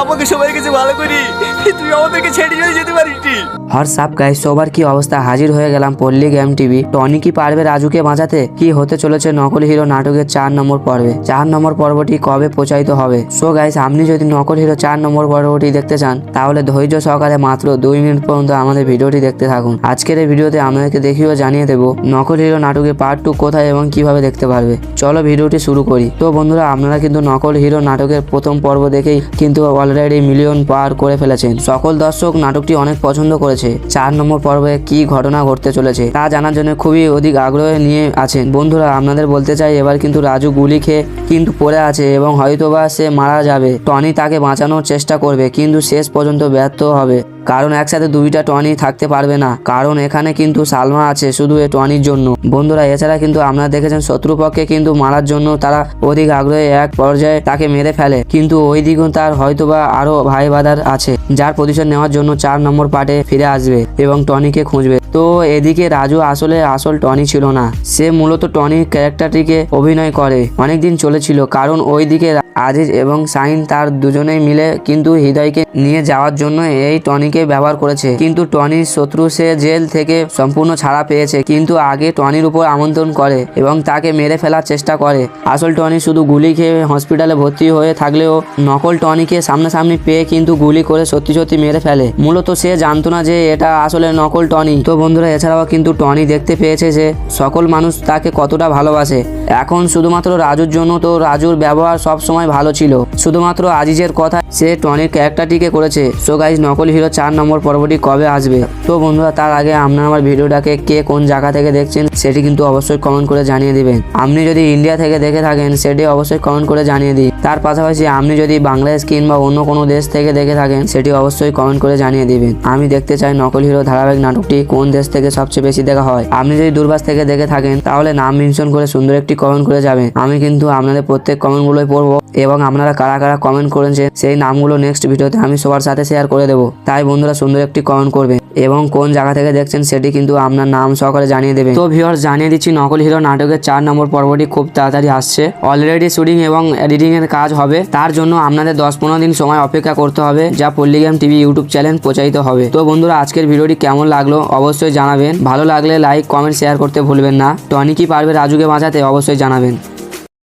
আমাকে সবাই কাছে ভালো করি, তুই আমাদেরকে ছেড়ে চলে যেতে পারিস নি। হোয়াটসঅ্যাপ গাইস, সবার কি অবস্থা? হাজির হয়ে গেলাম পল্লী গেম টিভি। টনি কি পারবে রাজুকে বাঁচাতে? কি হতে চলেছে নকল হিরো নাটকের 4 নম্বর পর্বে? 4 নম্বর পর্বটি কবে প্রচারিত হবে? সো গাইস, আপনি যদি নকল হিরো 4 নম্বর পর্বটি দেখতে চান তাহলে ধৈর্য সহকারে মাত্র 2 মিনিট পর্যন্ত আমাদের ভিডিওটি দেখতে থাকুন। আজকের এই ভিডিওতে আপনাদেরকে দেখিয়েও জানিয়ে দেবো নকল হিরো নাটকের পার্ট 2 কোথায় এবং কিভাবে দেখতে পারবে। চলো ভিডিওটি শুরু করি। তো বন্ধুরা, আপনারা কিন্তু নকল হিরো নাটকের প্রথম পর্ব দেখেই কিন্তু অলরেডি মিলিয়ন পার করে ফেলেছেন। সকল দর্শক নাটকটি অনেক পছন্দ করেছে। 4 নম্বর পর্বে কি ঘটনা ঘটতে চলেছে তা জানার জন্য খুবই অধিক আগ্রহ নিয়ে আছেন। বন্ধুরা, আপনাদের বলতে চাই এবার কিন্তু রাজু গুলি খেয়ে কিন্তু পড়ে আছে এবং হয়তোবা সে মারা যাবে। টনি তাকে বাঁচানোর চেষ্টা করবে কিন্তু শেষ পর্যন্ত ব্যর্থ হবে, কারণ একসাথে দুইটা টনি থাকতে পারবে না। কারণ এখানে কিন্তু সালমা আছে শুধু এই টনির জন্য। বন্ধুরা, এছাড়া কিন্তু আপনারা দেখেছেন শত্রুপক্ষে কিন্তু মারার জন্য তারা অধিক আগ্রহে এক পর্যায়ে তাকে মেরে ফেলে, কিন্তু ওই দিকেও তার হয়তোবা আরো ভাই বাদার আছে যার প্রতিশোধ নেওয়ার জন্য 4 নম্বর পার্টে ফিরে আসবে এবং টনিকে খুঁজবে। তো এদিকে রাজু আসলে আসল টনি ছিল না, সে মূলত টনির ক্যারেক্টারটিকে অভিনয় করে অনেকদিন চলেছিল। কারণ ওইদিকে আজিজ এবং শাহিন তার দুজনেই মিলে কিন্তু হৃদয়কে নিয়ে যাওয়ার জন্য এই টনিকে ব্যবহার করেছে। কিন্তু টনির শত্রু সে জেল থেকে সম্পূর্ণ ছাড়া পেয়েছে, কিন্তু আগে টনির উপর আমন্ত্রণ করে এবং তাকে মেরে ফেলার চেষ্টা করে। আসল টনি শুধু গুলি খেয়ে হসপিটালে ভর্তি হয়ে থাকলেও নকল টনিকে সামনাসামনি পেয়ে কিন্তু গুলি করে সত্যি সত্যি মেরে ফেলে। মূলত সে জানতো না যে এটা আসলে নকল টনি। তো বন্ধুরা, এছাড়াও কিন্তু টনি দেখতে পেয়েছে যে সকল মানুষ তাকে কতটা ভালোবাসে। এখন শুধুমাত্র রাজুর জন্য তো রাজুর ব্যবহার সব সময় ভালো ছিল, শুধুমাত্র আজিজের কথা সে টনির ক্যারেক্টারটিকে করেছে। সো গাইজ, নকল হিরো 4 নম্বর পর্বটি কবে আসবে? তো বন্ধুরা, তার আগে আপনারা আমার ভিডিওটাকে কে কোন জায়গা থেকে দেখছেন সেটি কিন্তু অবশ্যই কমেন্ট করে জানিয়ে দিবেন। আপনি যদি ইন্ডিয়া থেকে দেখে থাকেন সেটি অবশ্যই কমেন্ট করে জানিয়ে দিন। তার পাশাপাশি আপনি যদি বাংলাদেশ কিংবা অন্য কোনো দেশ থেকে দেখে থাকেন সেটি অবশ্যই কমেন্ট করে জানিয়ে দিবেন। আমি দেখতে চাই নকল হিরো ধারাবাহিক নাটকটি কোন দেশ থেকে সবচেয়ে বেশি দেখা হয়। আপনি যদি দূরভাষ থেকে দেখে থাকেন তাহলে নাম মেনশন করে সুন্দর একটি কমেন্ট করে যাবেন। আমি কিন্তু আপনাদের প্রত্যেক কমেন্টগুলোই পড়বো এবং আপনারা কারা কারা কমেন্ট করেছেন সেই নামগুলো নেক্সট ভিডিওতে আমি সবার সাথে শেয়ার করে দেবো। তাই বন্ধুরা, সুন্দর একটি কমেন্ট করবেন এবং কোন জায়গা থেকে দেখছেন সেটি কিন্তু আপনার নাম সহকারে জানিয়ে দেবেন। তো ভিউয়ার্স, জানিয়ে দিচ্ছি নকল হিরো নাটকের 4 নম্বর পর্বটি খুব তাড়াতাড়ি আসছে। অলরেডি শুটিং এবং এডিটিং এর কাজ হবে, তার জন্য আপনাদের 10-15 দিন সময় অপেক্ষা করতে হবে, যা পল্লী গেম টিভি ইউটিউব চ্যানেল প্রচারিত হবে। তো বন্ধুরা, আজকের ভিডিওটি কেমন লাগলো অবশ্যই জানাবেন। ভালো লাগলে লাইক কমেন্ট শেয়ার করতে ভুলবেন না। টনি কি পারবে রাজুকে বাঁচাতে অবশ্যই জানাবেন।